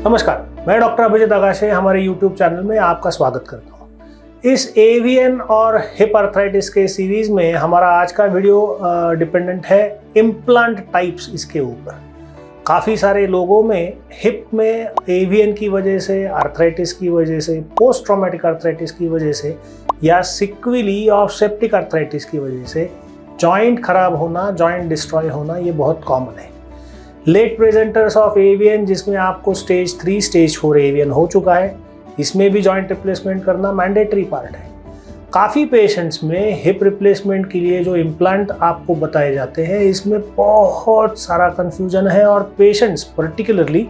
नमस्कार, मैं डॉक्टर अभिजीत आकाशे हमारे YouTube चैनल में आपका स्वागत करता हूँ। इस एवियन और हिप आर्थराइटिस के सीरीज में हमारा आज का वीडियो डिपेंडेंट है इम्प्लांट टाइप्स इसके ऊपर। काफ़ी सारे लोगों में हिप में एवियन की वजह से, आर्थराइटिस की वजह से, पोस्ट ट्रॉमेटिक आर्थराइटिस की वजह से या सिक्विली ऑफ सेप्टिक आर्थराइटिस की वजह से जॉइंट खराब होना, जॉइंट डिस्ट्रॉय होना ये बहुत कॉमन है। लेट प्रेजेंटर्स ऑफ एवियन जिसमें आपको स्टेज 3, स्टेज 4 एवियन हो चुका है, इसमें भी जॉइंट रिप्लेसमेंट करना मैंडेटरी पार्ट है। काफ़ी पेशेंट्स में हिप रिप्लेसमेंट के लिए जो इम्प्लांट आपको बताए जाते हैं इसमें बहुत सारा कन्फ्यूजन है और पेशेंट्स पर्टिकुलरली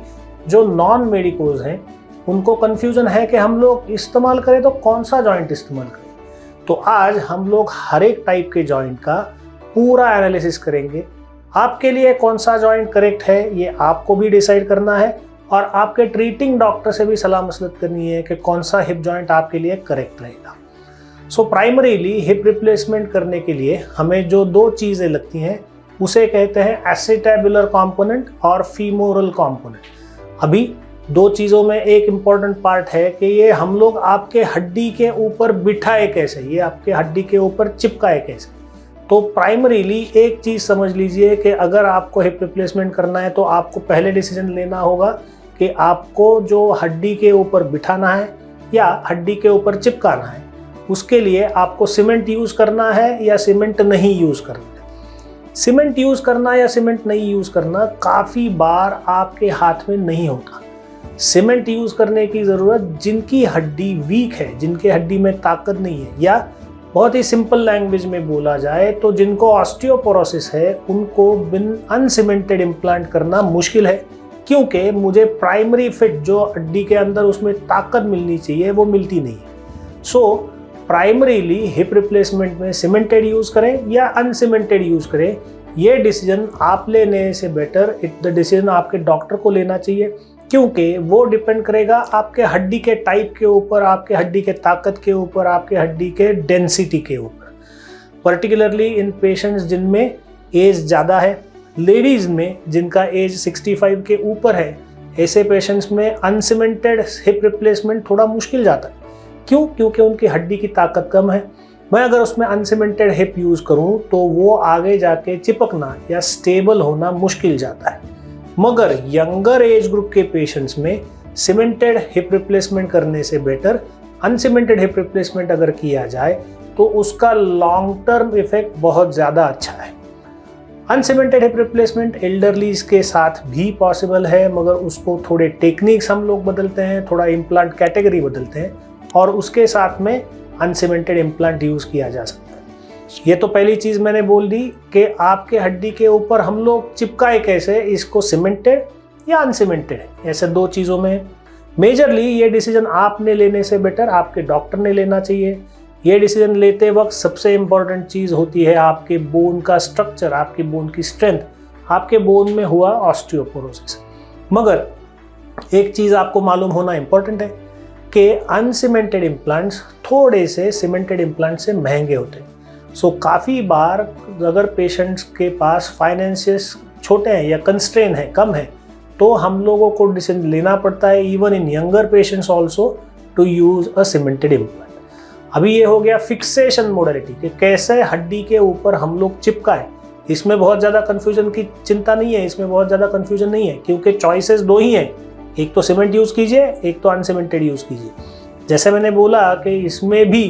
जो नॉन मेडिकोज हैं उनको कन्फ्यूजन है कि हम लोग इस्तेमाल करें तो कौन सा जॉइंट इस्तेमाल करें। तो आज हम लोग हर एक टाइप के जॉइंट का पूरा एनालिसिस करेंगे। आपके लिए कौन सा जॉइंट करेक्ट है ये आपको भी डिसाइड करना है और आपके ट्रीटिंग डॉक्टर से भी सलाह मशवरत करनी है कि कौन सा हिप जॉइंट आपके लिए करेक्ट रहेगा। सो प्राइमरीली हिप रिप्लेसमेंट करने के लिए हमें जो दो चीज़ें लगती हैं उसे कहते हैं एसिटेबुलर कॉम्पोनेंट और फीमोरल कॉम्पोनेंट। अभी दो चीज़ों में एक इम्पॉर्टेंट पार्ट है कि ये हम लोग आपके हड्डी के ऊपर बिठाए कैसे, ये आपके हड्डी के ऊपर चिपकाए कैसे। तो प्राइमरीली एक चीज़ समझ लीजिए कि अगर आपको हिप रिप्लेसमेंट करना है तो आपको पहले डिसीजन लेना होगा कि आपको जो हड्डी के ऊपर बिठाना है या हड्डी के ऊपर चिपकाना है, उसके लिए आपको सीमेंट यूज़ करना है या सीमेंट नहीं यूज़ करना है। सीमेंट यूज़ करना या सीमेंट नहीं यूज़ करना काफ़ी बार आपके हाथ में नहीं होता। सीमेंट यूज़ करने की ज़रूरत जिनकी हड्डी वीक है, जिनके हड्डी में ताकत नहीं है, या बहुत ही सिंपल लैंग्वेज में बोला जाए तो जिनको ऑस्टियोपोरोसिस है उनको बिन अनसीमेंटेड इम्प्लांट करना मुश्किल है, क्योंकि मुझे प्राइमरी फिट जो हड्डी के अंदर उसमें ताकत मिलनी चाहिए वो मिलती नहीं है। सो प्राइमरीली हिप रिप्लेसमेंट में सीमेंटेड यूज़ करें या अनसीमेंटेड यूज़ करें, ये डिसीजन आप लेने से बेटर डिसीजन आपके डॉक्टर को लेना चाहिए, क्योंकि वो डिपेंड करेगा आपके हड्डी के टाइप के ऊपर, आपके हड्डी के ताकत के ऊपर, आपके हड्डी के डेंसिटी के ऊपर। पर्टिकुलरली इन पेशेंट्स जिनमें एज ज़्यादा है, लेडीज़ में जिनका एज 65 के ऊपर है, ऐसे पेशेंट्स में अनसीमेंटेड हिप रिप्लेसमेंट थोड़ा मुश्किल जाता है। क्यों? क्योंकि उनकी हड्डी की ताकत कम है। मैं अगर उसमें अनसीमेंटेड हिप यूज़ करूँ तो वो आगे जाके चिपकना या स्टेबल होना मुश्किल जाता है। मगर यंगर एज ग्रुप के पेशेंट्स में सीमेंटेड हिप रिप्लेसमेंट करने से बेटर अनसीमेंटेड हिप रिप्लेसमेंट अगर किया जाए तो उसका लॉन्ग टर्म इफेक्ट बहुत ज़्यादा अच्छा है। अनसीमेंटेड हिप रिप्लेसमेंट एल्डरलीज के साथ भी पॉसिबल है, मगर उसको थोड़े टेक्निक्स हम लोग बदलते हैं, थोड़ा इम्प्लांट कैटेगरी बदलते हैं और उसके साथ में अनसीमेंटेड इम्प्लांट यूज़ किया जा सकता है। ये तो पहली चीज़ मैंने बोल दी कि आपके हड्डी के ऊपर हम लोग चिपकाए कैसे, इसको सीमेंटेड या अनसीमेंटेड, ऐसे दो चीज़ों में मेजरली ये डिसीजन आपने लेने से बेटर आपके डॉक्टर ने लेना चाहिए। ये डिसीजन लेते वक्त सबसे इम्पॉर्टेंट चीज़ होती है आपके बोन का स्ट्रक्चर, आपकी बोन की स्ट्रेंथ, आपके बोन में हुआ ऑस्टियोपोरोसिस। मगर एक चीज़ आपको मालूम होना इम्पॉर्टेंट है कि अनसीमेंटेड इम्प्लांट्स थोड़े से सीमेंटेड इम्प्लांट से महंगे होते हैं। सो काफ़ी बार अगर पेशेंट्स के पास फाइनेंशियस छोटे हैं या कंस्ट्रेन है, कम है, तो हम लोगों को डिसीजन लेना पड़ता है even in younger patients also to use a cemented implant. अभी ये हो गया फिक्सेशन मोडालिटी कि कैसे हड्डी के ऊपर हम लोग चिपकाएं। इसमें बहुत ज़्यादा कन्फ्यूजन की चिंता नहीं है, इसमें बहुत ज़्यादा कन्फ्यूजन नहीं है, क्योंकि चॉइसेस दो ही हैं, एक तो सीमेंट यूज़ कीजिए, एक तो अनसीमेंटेड यूज़ कीजिए। जैसे मैंने बोला कि इसमें भी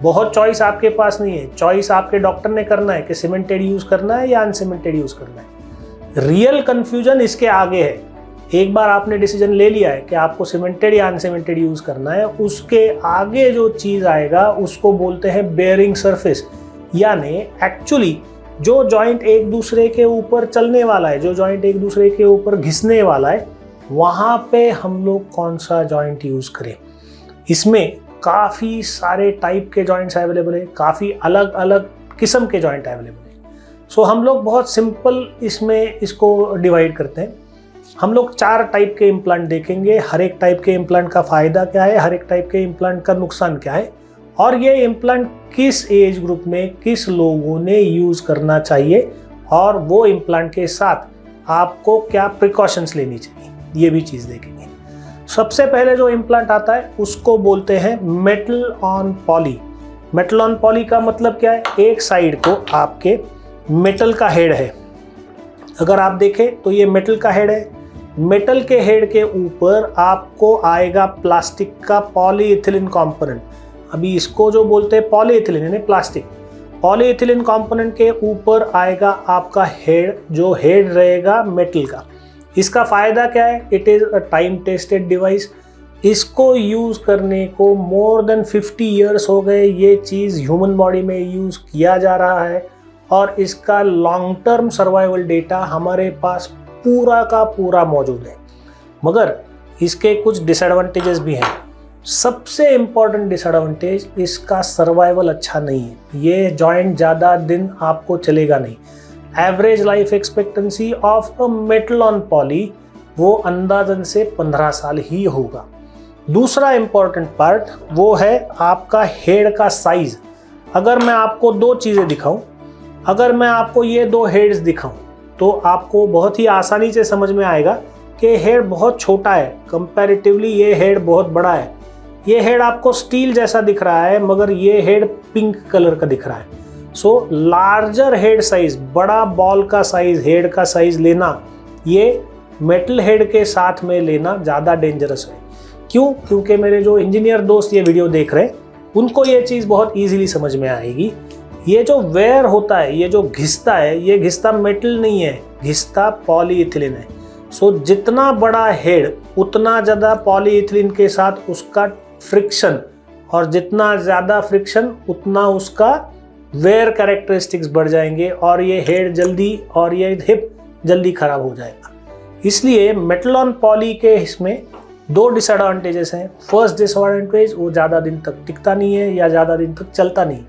बहुत चॉइस आपके पास नहीं है, चॉइस आपके डॉक्टर ने करना है कि सीमेंटेड यूज़ करना है या अनसीमेंटेड यूज़ करना है। रियल कन्फ्यूजन इसके आगे है। एक बार आपने डिसीजन ले लिया है कि आपको सीमेंटेड या अनसीमेंटेड यूज़ करना है, उसके आगे जो चीज़ आएगा उसको बोलते हैं बेयरिंग सरफेस, यानी एक्चुअली जो जॉइंट एक दूसरे के ऊपर चलने वाला है, जो जॉइंट एक दूसरे के ऊपर घिसने वाला है, वहाँ पे हम लोग कौन सा जॉइंट यूज़ करें। इसमें काफ़ी सारे टाइप के जॉइंट्स अवेलेबल है, काफ़ी अलग अलग किस्म के जॉइंट अवेलेबल है। सो हम लोग बहुत सिंपल इसमें इसको डिवाइड करते हैं। हम लोग 4 टाइप के इम्प्लांट देखेंगे। हर एक टाइप के इम्प्लांट का फ़ायदा क्या है, हर एक टाइप के इम्प्लांट का नुकसान क्या है, और ये इम्प्लांट किस एज ग्रुप में किस लोगों ने यूज़ करना चाहिए, और वो इम्प्लांट के साथ आपको क्या प्रिकॉशंस लेनी चाहिए, ये भी चीज़ देखेंगे। सबसे पहले जो इम्प्लांट आता है उसको बोलते हैं metal on poly. Metal on poly का मतलब क्या है? एक साइड को आपके मेटल का हेड है, अगर आप देखें तो ये मेटल का हेड है। मेटल के हेड के ऊपर आपको आएगा प्लास्टिक का पॉलीइथिलीन कंपोनेंट। अभी इसको जो बोलते हैं पॉलीइथिलीन यानी प्लास्टिक, पॉलीइथिलीन कंपोनेंट के ऊपर आएगा आपका हेड, जो हेड रहेगा मेटल का। इसका फ़ायदा क्या है? It is a time tested device. इसको यूज़ करने को मोर देन 50 ईयर्स हो गए। ये चीज़ ह्यूमन बॉडी में यूज़ किया जा रहा है और इसका लॉन्ग टर्म सर्वाइवल डेटा हमारे पास पूरा का पूरा मौजूद है। मगर इसके कुछ डिसएडवांटेजेस भी हैं। सबसे इम्पॉर्टेंट डिसएडवांटेज, इसका सर्वाइवल अच्छा नहीं है। ये जॉइंट ज़्यादा दिन आपको चलेगा नहीं। Average life expectancy of a metal on poly वो अंदाजन से 15 साल ही होगा। दूसरा इम्पॉर्टेंट पार्ट वो है आपका हेड का साइज। अगर मैं आपको दो चीज़ें दिखाऊं, अगर मैं आपको ये दो हेड्स दिखाऊं तो आपको बहुत ही आसानी से समझ में आएगा कि हेड बहुत छोटा है, कंपैरेटिवली ये हेड बहुत बड़ा है। ये हेड आपको स्टील जैसा दिख रहा है मगर ये हेड पिंक कलर का दिख रहा है। सो लार्जर हेड साइज, बड़ा बॉल का साइज, हेड का साइज लेना, ये मेटल हेड के साथ में लेना ज़्यादा डेंजरस है। क्यों? क्योंकि मेरे जो इंजीनियर दोस्त ये वीडियो देख रहे हैं उनको ये चीज़ बहुत ईजिली समझ में आएगी। ये जो वेयर होता है, ये जो घिसता है, ये घिसता मेटल नहीं है, घिसता पॉलीइथिलीन है। सो जितना बड़ा हेड उतना ज़्यादा पॉलीइथिलीन के साथ उसका फ्रिक्शन, और जितना ज़्यादा फ्रिक्शन उतना उसका वेयर कैरेक्टरिस्टिक्स बढ़ जाएंगे और ये हेड जल्दी और ये हिप जल्दी खराब हो जाएगा। इसलिए मेटल ऑन पॉली के इसमें दो डिसएडवांटेजेस हैं। फर्स्ट डिसएडवांटेज, वो ज़्यादा दिन तक टिकता नहीं है या ज़्यादा दिन तक चलता नहीं।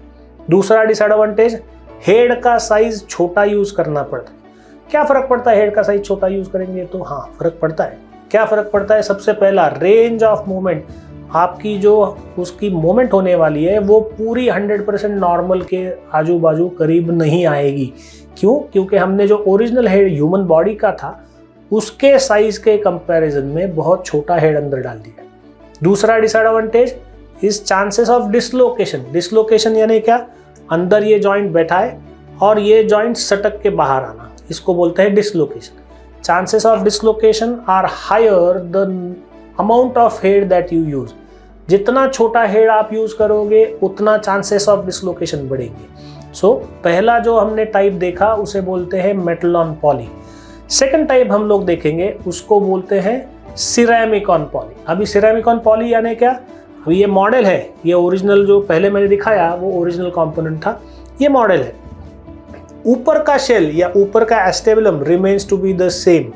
दूसरा डिसएडवांटेज, हेड का साइज छोटा यूज़ करना पड़ता है। क्या फ़र्क पड़ता है हेड का साइज छोटा यूज़ करेंगे तो? हाँ, फ़र्क पड़ता है। क्या फ़र्क पड़ता है? सबसे पहला, रेंज ऑफ मूवमेंट। आपकी जो उसकी मूवमेंट होने वाली है वो पूरी 100% नॉर्मल के आजू बाजू करीब नहीं आएगी। क्यों? क्योंकि हमने जो ओरिजिनल हेड ह्यूमन बॉडी का था उसके साइज के कंपैरिजन में बहुत छोटा हेड अंदर डाल दिया। दूसरा disadvantage is chances of dislocation. Dislocation यानी क्या? अंदर ये जॉइंट बैठा है और ये जॉइंट सटक के बाहर आना, इसको बोलते हैं dislocation. Chances of dislocation are higher the amount of head that you use. जितना छोटा हेड आप यूज करोगे उतना चांसेस ऑफ डिसलोकेशन बढ़ेंगे। सो पहला जो हमने टाइप देखा उसे बोलते हैं metal on poly. Second type हम लोग देखेंगे उसको बोलते हैं सिरेमिक ऑन पॉली। अभी सिरेमिक ऑन पॉली यानी क्या? अभी ये मॉडल है, ये ओरिजिनल जो पहले मैंने दिखाया वो ओरिजिनल कंपोनेंट था, ये मॉडल है। ऊपर का शेल या ऊपर का acetabulum remains to be the same,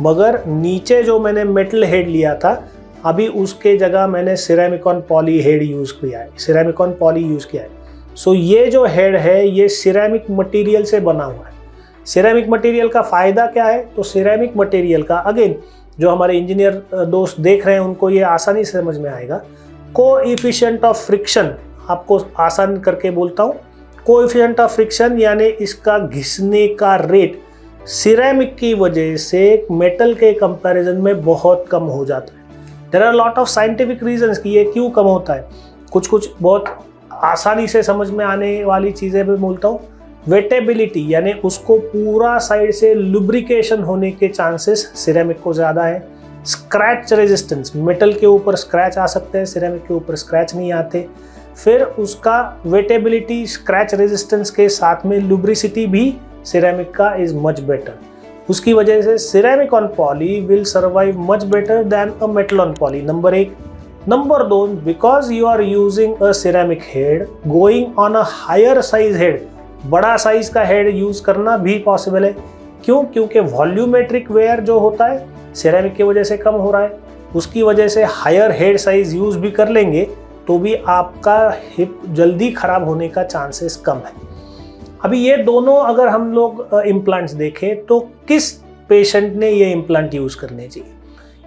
मगर नीचे जो मैंने मेटल हेड लिया था अभी उसके जगह मैंने ceramic on poly head use किया है, सिरेमिक ऑन पॉली यूज़ किया है। सो ये जो हेड है ये सिरेमिक मटेरियल से बना हुआ है। सिरेमिक मटेरियल का फ़ायदा क्या है? तो सिरेमिक मटेरियल का, अगेन जो हमारे इंजीनियर दोस्त देख रहे हैं उनको ये आसानी से समझ में आएगा। कोएफिशिएंट ऑफ फ्रिक्शन, आपको आसान करके बोलता हूँ, कोएफिशिएंट ऑफ फ्रिक्शन यानी इसका घिसने का रेट सिरेमिक की वजह से मेटल के कंपैरिजन में बहुत कम हो जाता है। There are lot of scientific reasons कि ये क्यों कम होता है। कुछ बहुत आसानी से समझ में आने वाली चीज़ें भी बोलता हूँ। वेटेबिलिटी यानी उसको पूरा साइड से लुब्रिकेशन होने के चांसेस सिरेमिक को ज़्यादा है। स्क्रैच रेजिस्टेंस, मेटल के ऊपर स्क्रैच आ सकते हैं, सिरेमिक के ऊपर स्क्रैच नहीं आते। फिर उसका वेटेबिलिटी, स्क्रैच रेजिस्टेंस के साथ में लुब्रिसिटी भी सिरेमिक का इज मच बेटर। उसकी वजह से ceramic on poly will survive much better than a metal on poly, number 1। Number 2, because you are using a ceramic head going on a higher size head, बड़ा size का head use करना भी possible है। क्यों? क्योंकि volumetric where जो होता है सिरेमिक की वजह से कम हो रहा है, उसकी वजह से हायर हेड साइज यूज भी कर लेंगे तो भी आपका हिप जल्दी खराब होने का चांसेस कम है। अभी ये दोनों अगर हम लोग इम्प्लांट्स देखें तो किस पेशेंट ने ये इम्प्लांट यूज़ करने चाहिए?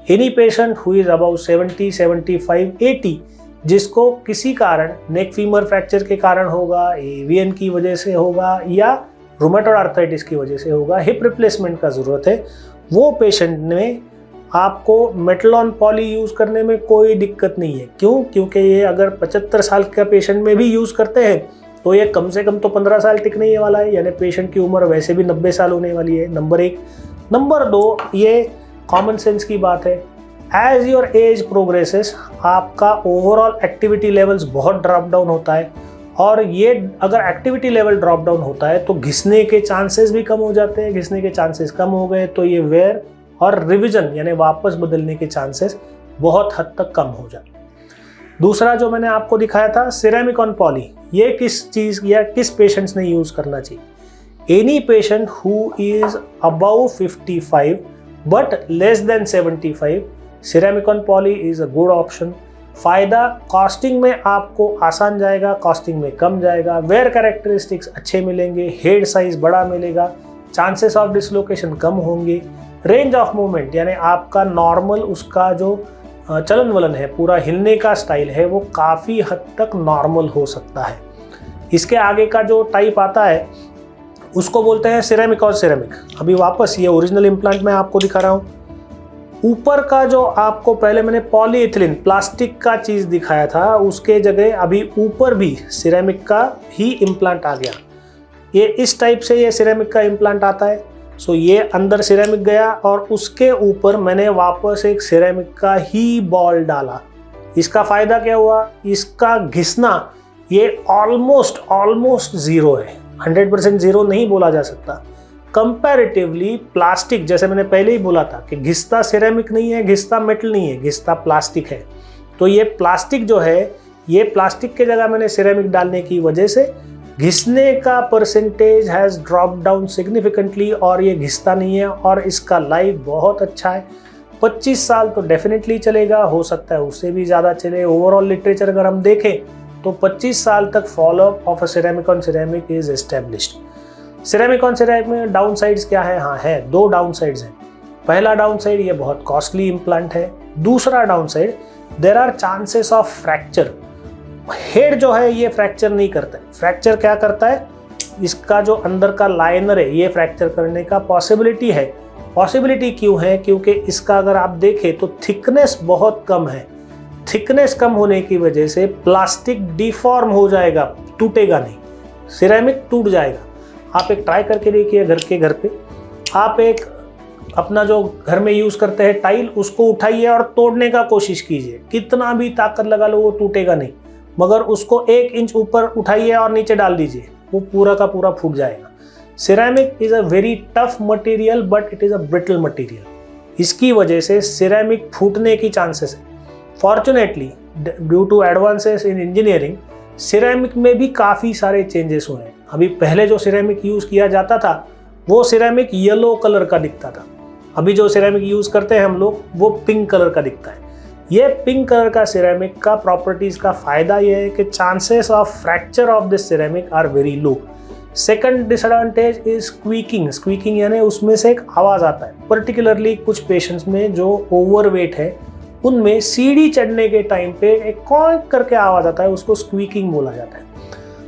Any patient who is about 70, 75, 80 जिसको किसी कारण नेक फीमर फ्रैक्चर के कारण होगा, एवीएन की वजह से होगा या रूमेटॉइड आर्थराइटिस की वजह से होगा, हिप रिप्लेसमेंट का ज़रूरत है, वो पेशेंट ने आपको मेटलॉन पॉली यूज़ करने में कोई दिक्कत नहीं है। क्यों? क्योंकि ये अगर 75 साल का पेशेंट में भी यूज़ करते हैं तो ये कम से कम तो 15 साल टिकने वाला है, यानी पेशेंट की उम्र वैसे भी 90 साल होने वाली है, नंबर 1। नंबर 2, ये कॉमन सेंस की बात है। एज योर एज प्रोग्रेसेस आपका ओवरऑल एक्टिविटी लेवल्स बहुत ड्रॉप डाउन होता है, और ये अगर एक्टिविटी लेवल ड्रॉप डाउन होता है तो घिसने के चांसेस भी कम हो जाते हैं। घिसने के चांसेस कम हो गए तो ये वेयर और रिविजन यानी वापस बदलने के चांसेस बहुत हद तक कम हो जाते हैं। दूसरा जो मैंने आपको दिखाया था सिरेमिक ऑन पॉली, ये किस चीज़ या किस पेशेंट्स ने यूज़ करना चाहिए? Any patient who is above 55 but less than 75, ceramic on poly is a good option. फ़ायदा कॉस्टिंग में आपको आसान जाएगा, कॉस्टिंग में कम जाएगा, वेयर कैरेक्टरिस्टिक्स अच्छे मिलेंगे, हेड साइज बड़ा मिलेगा, चांसेस ऑफ डिसलोकेशन कम होंगे, रेंज ऑफ मूवमेंट यानी आपका नॉर्मल उसका जो चलन वलन है, पूरा हिलने का स्टाइल है, वो काफ़ी हद तक नॉर्मल हो सकता है। इसके आगे का जो टाइप आता है उसको बोलते हैं सिरेमिक और सिरेमिक। अभी वापस ये ओरिजिनल इम्प्लांट मैं आपको दिखा रहा हूँ। ऊपर का जो आपको पहले मैंने पॉलीइथिलीन प्लास्टिक का चीज़ दिखाया था, उसके जगह अभी ऊपर भी सिरेमिक का ही इम्प्लांट आ गया। ये इस टाइप से ये सिरेमिक का इम्प्लांट आता है। सो ये अंदर सिरेमिक गया और उसके ऊपर मैंने वापस एक सिरेमिक का ही बॉल डाला। इसका फ़ायदा क्या हुआ? इसका घिसना ये ऑलमोस्ट ज़ीरो है। 100% ज़ीरो नहीं बोला जा सकता। कंपैरेटिवली प्लास्टिक, जैसे मैंने पहले ही बोला था कि घिसता सिरेमिक नहीं है, घिसता मेटल नहीं है, घिसता प्लास्टिक है। तो ये प्लास्टिक जो है, ये प्लास्टिक के जगह मैंने सिरेमिक डालने की वजह से घिसने का percentage has drop down significantly, और ये घिसता नहीं है और इसका लाइफ बहुत अच्छा है। 25 साल तो डेफिनेटली चलेगा, हो सकता है उससे भी ज़्यादा चले। ओवरऑल लिटरेचर अगर हम देखें तो 25 साल तक follow up of a ceramic on ceramic is established. Ceramic on ceramic में डाउन साइड्स क्या है? हाँ है, 2 डाउन साइड्स हैं। पहला डाउन साइड, ये बहुत कॉस्टली इम्प्लांट है। दूसरा downside, there are chances of fracture. Head जो है ये फ्रैक्चर नहीं करता है। फ्रैक्चर क्या करता है? इसका जो अंदर का लाइनर है ये फ्रैक्चर करने का पॉसिबिलिटी है। पॉसिबिलिटी क्यों है? क्योंकि इसका अगर आप देखें तो थिकनेस बहुत कम है। थिकनेस कम होने की वजह से प्लास्टिक डिफॉर्म हो जाएगा, टूटेगा नहीं, सिरेमिक टूट जाएगा। आप एक ट्राई करके देखिए घर पे। आप एक अपना जो घर में यूज़ करते हैं टाइल, उसको उठाइए और तोड़ने का कोशिश कीजिए। कितना भी ताकत लगा लो वो टूटेगा नहीं, मगर उसको 1 इंच ऊपर उठाइए और नीचे डाल दीजिए, वो पूरा का पूरा फूट जाएगा। Ceramic is a very tough material but it is a brittle material. इसकी वजह से सिरेमिक फूटने की चांसेस है। Fortunately due to advances in engineering, ceramic में भी काफ़ी सारे चेंजेस हुए हैं। अभी पहले जो सिरेमिक यूज़ किया जाता था वो सिरेमिक येलो कलर का दिखता था। अभी जो सिरेमिक यूज़ करते हैं हम लोग वो पिंक कलर का दिखता है। ये पिंक कलर का सिरेमिक का प्रॉपर्टीज़ का फ़ायदा ये है कि chances of fracture of this ceramic are very low. Second disadvantage is squeaking. Squeaking यानी उसमें से एक आवाज़ आता है। पर्टिकुलरली कुछ पेशेंट्स में जो ओवरवेट है उनमें सीढ़ी चढ़ने के टाइम पे एक कॉन्क करके आवाज़ आता है, उसको स्क्वीकिंग बोला जाता है।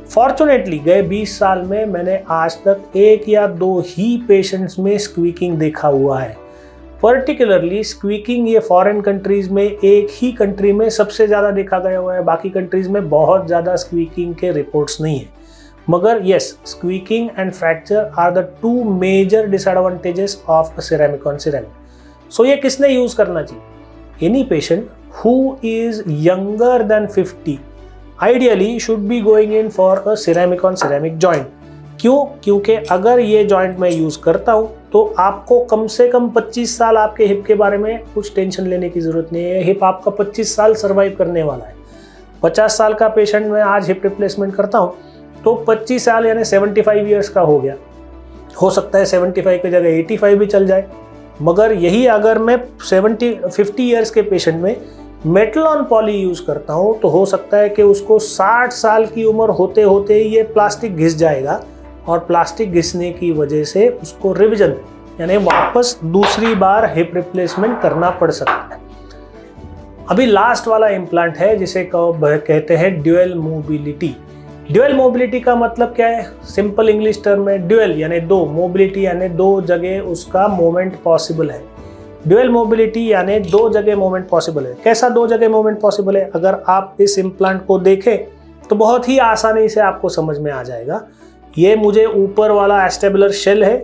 फॉर्चुनेटली गए 20 साल में मैंने आज तक 1 या 2 ही पेशेंट्स में स्क्वीकिंग देखा हुआ है। पर्टिकुलरली स्क्वीकिंग ये फॉरेन कंट्रीज़ में एक ही कंट्री में सबसे ज़्यादा देखा गया हुआ है। बाकी कंट्रीज़ में बहुत ज़्यादा स्क्वीकिंग के रिपोर्ट्स नहीं है। मगर yes, squeaking and fracture are the 2 major disadvantages of a ceramic on ceramic. So ये किसने यूज़ करना चाहिए? Any patient who is younger than 50 ideally should be going in for a ceramic on ceramic joint. क्यों? क्योंकि अगर ये joint मैं use करता हूँ तो आपको कम से कम 25 साल आपके हिप के बारे में कुछ टेंशन लेने की ज़रूरत नहीं है। हिप आपका 25 साल सर्वाइव करने वाला है। 50 साल का पेशेंट मैं आज हिप रिप्लेसमेंट करता हूँ तो 25 साल यानी 75 ईयर्स का हो गया। हो सकता है 75 की जगह 85 भी चल जाए। मगर यही अगर मैं 50 ईयर्स के पेशेंट में मेटलॉन पॉली यूज़ करता हूँ तो हो सकता है कि उसको 60 साल की उम्र होते होते ही ये प्लास्टिक घिस जाएगा, और प्लास्टिक घिसने की वजह से उसको रिविजन यानी वापस दूसरी बार हिप रिप्लेसमेंट करना पड़ सकता है। अभी लास्ट वाला इम्प्लांट है जिसे कहते हैं ड्यूअल मोबिलिटी। ड्यूअल मोबिलिटी का मतलब क्या है? सिंपल इंग्लिश टर्म में ड्यूअल यानी 2, मोबिलिटी यानी 2 जगह उसका मूवमेंट पॉसिबल है। ड्यूअल मोबिलिटी यानी दो जगह मूवमेंट पॉसिबल है। कैसा दो जगह मूवमेंट पॉसिबल है? अगर आप इस इम्प्लांट को देखें तो बहुत ही आसानी से आपको समझ में आ जाएगा। ये मुझे ऊपर वाला एस्टेबुलर शेल है,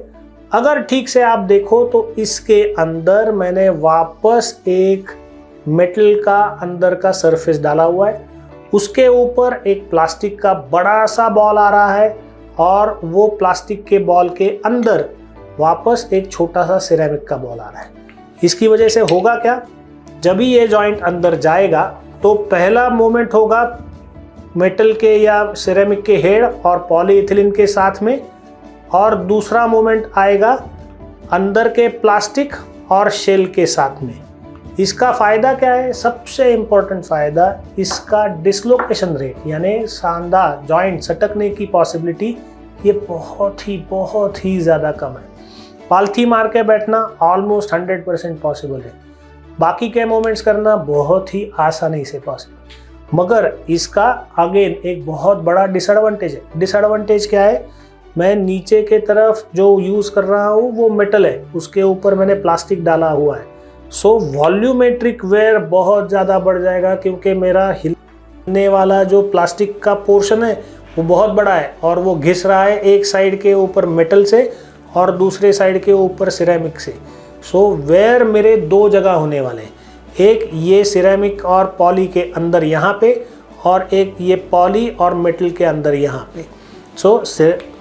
अगर ठीक से आप देखो तो इसके अंदर मैंने वापस एक मेटल का अंदर का सरफेस डाला हुआ है, उसके ऊपर एक प्लास्टिक का बड़ा सा बॉल आ रहा है और वो प्लास्टिक के बॉल के अंदर वापस एक छोटा सा सिरेमिक का बॉल आ रहा है। इसकी वजह से होगा क्या, जब भी ये जॉइंट अंदर जाएगा तो पहला मोमेंट होगा मेटल के या सिरेमिक के हेड और पॉलीइथिलीन के साथ में, और दूसरा मोमेंट आएगा अंदर के प्लास्टिक और शेल के साथ में। इसका फ़ायदा क्या है? सबसे इम्पोर्टेंट फ़ायदा इसका डिसलोकेशन रेट यानी सांधा जॉइंट सटकने की पॉसिबिलिटी ये बहुत ही ज़्यादा कम है। पालथी मार के बैठना ऑलमोस्ट 100% पॉसिबल है, बाकी के मोमेंट्स करना बहुत ही आसानी से पॉसिबल। मगर इसका अगेन एक बहुत बड़ा डिसएडवांटेज है। डिसएडवांटेज क्या है? मैं नीचे के तरफ जो यूज़ कर रहा हूँ वो मेटल है, उसके ऊपर मैंने प्लास्टिक डाला हुआ है, सो वॉल्यूमेट्रिक वेयर बहुत ज़्यादा बढ़ जाएगा, क्योंकि मेरा हिलने वाला जो प्लास्टिक का पोर्शन है वो बहुत बड़ा है और वो घिस रहा है एक साइड के ऊपर मेटल से और दूसरे साइड के ऊपर सिरेमिक से। सो वेयर मेरे दो जगह होने वाले हैं, एक ये सिरेमिक और पॉली के अंदर यहाँ पे, और एक ये पॉली और मेटल के अंदर यहाँ पे। सो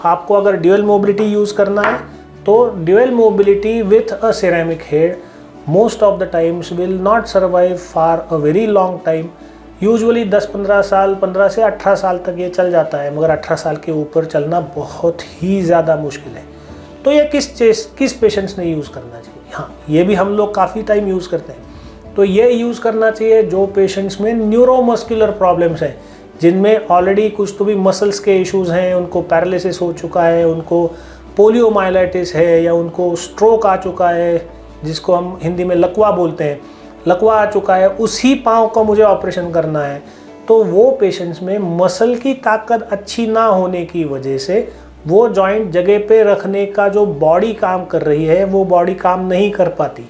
आपको अगर ड्यूअल मोबिलिटी यूज़ करना है तो dual mobility with a ceramic head most of the times will not survive for a very long time. Usually 10-15 साल, 15 से 18 साल तक ये चल जाता है, मगर 18 साल के ऊपर चलना बहुत ही ज़्यादा मुश्किल है। तो ये किस पेशेंट्स ने यूज़ करना चाहिए? हाँ, ये भी हम लोग काफ़ी टाइम यूज़ करते हैं। तो ये यूज़ करना चाहिए जो पेशेंट्स में न्यूरोमस्कुलर प्रॉब्लम्स हैं, जिनमें ऑलरेडी कुछ तो भी मसल्स के इश्यूज़ हैं, उनको पैरालिसिस हो चुका है, उनको पोलियोमाइलाइटिस है, या उनको स्ट्रोक आ चुका है, जिसको हम हिंदी में लकवा बोलते हैं, लकवा आ चुका है, उसी पाँव का मुझे ऑपरेशन करना है। तो वो पेशेंट्स में मसल की ताकत अच्छी ना होने की वजह से वो जॉइंट जगह पे रखने का जो बॉडी काम कर रही है वो बॉडी काम नहीं कर पाती,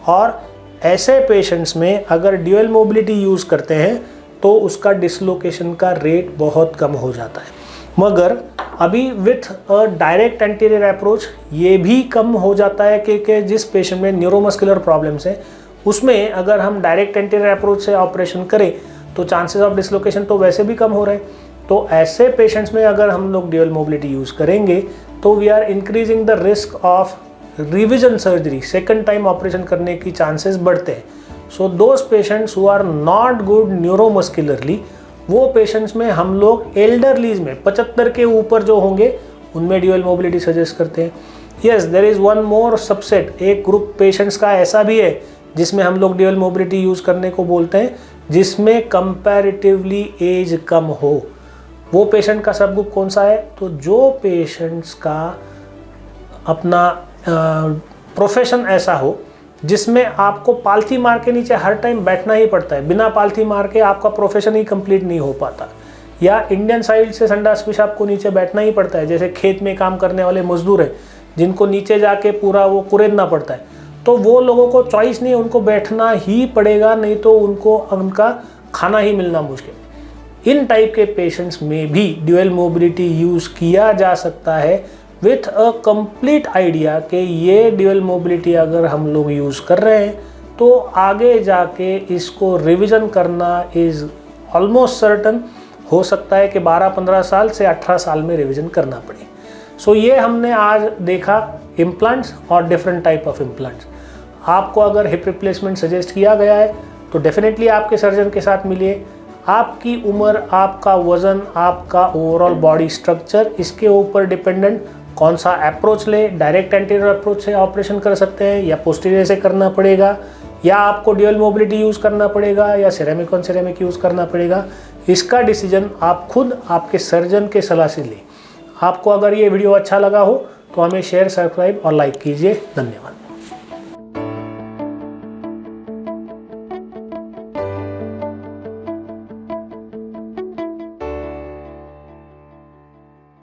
और ऐसे पेशेंट्स में अगर ड्यूअल मोबिलिटी यूज़ करते हैं तो उसका डिसलोकेशन का रेट बहुत कम हो जाता है। मगर अभी with a direct anterior approach ये भी कम हो जाता है, क्योंकि जिस पेशेंट में न्यूरोमस्कुलर प्रॉब्लम्स हैं उसमें अगर हम डायरेक्ट एंटीरियर अप्रोच से ऑपरेशन करें तो चांसेस ऑफ डिसलोकेशन तो वैसे भी कम हो रहे हैं। तो ऐसे पेशेंट्स में अगर हम लोग ड्यूअल मोबिलिटी यूज़ करेंगे तो we are increasing the risk of revision surgery, second time operation करने की चांसेस बढ़ते हैं। So those patients who are not good neuromuscularly, वो पेशेंट्स में हम लोग एल्डरलीज में 75 के ऊपर जो होंगे उनमें ड्यूअल मोबिलिटी सजेस्ट करते हैं। Yes, there is one more subset, एक ग्रुप पेशेंट्स का ऐसा भी है जिसमें हम लोग ड्यूअल मोबिलिटी यूज़ करने को बोलते हैं, जिसमें कंपैरेटिवली एज कम हो। वो पेशेंट का सब ग्रुप कौन सा है? तो जो पेशेंट्स का अपना प्रोफेशन ऐसा हो जिसमें आपको पालथी मार के नीचे हर टाइम बैठना ही पड़ता है, बिना पालथी मार के आपका प्रोफेशन ही कंप्लीट नहीं हो पाता, या इंडियन साइड से संडास पेशाब को नीचे बैठना ही पड़ता है, जैसे खेत में काम करने वाले मजदूर हैं जिनको नीचे जाके पूरा वो कुरेदना पड़ता है, तो वो लोगों को चॉइस नहीं, उनको बैठना ही पड़ेगा, नहीं तो उनको उनका खाना ही मिलना मुश्किल। इन टाइप के पेशेंट्स में भी ड्यूअल मोबिलिटी यूज़ किया जा सकता है विथ अ कंप्लीट आइडिया कि ये ड्यूअल मोबिलिटी अगर हम लोग यूज़ कर रहे हैं तो आगे जाके इसको रिवीजन करना इज़ ऑलमोस्ट सर्टन। हो सकता है कि 12-15 साल से 18 साल में रिवीजन करना पड़े। सो ये हमने आज देखा इम्प्लांट्स और डिफरेंट टाइप ऑफ इम्प्लांट्स। आपको अगर हिप रिप्लेसमेंट सजेस्ट किया गया है तो डेफिनेटली आपके सर्जन के साथ मिलिए। आपकी उम्र, आपका वज़न, आपका ओवरऑल बॉडी स्ट्रक्चर, इसके ऊपर डिपेंडेंट कौन सा अप्रोच ले। डायरेक्ट एंटीरियर अप्रोच से ऑपरेशन कर सकते हैं या पोस्टीरियर से करना पड़ेगा, या आपको ड्यूअल मोबिलिटी यूज़ करना पड़ेगा या सिरेमिक ऑन सिरेमिक यूज़ करना पड़ेगा। इसका डिसीजन आप खुद आपके सर्जन के सलाह से लें। आपको अगर ये वीडियो अच्छा लगा हो तो हमें शेयर, सब्सक्राइब और लाइक कीजिए। धन्यवाद।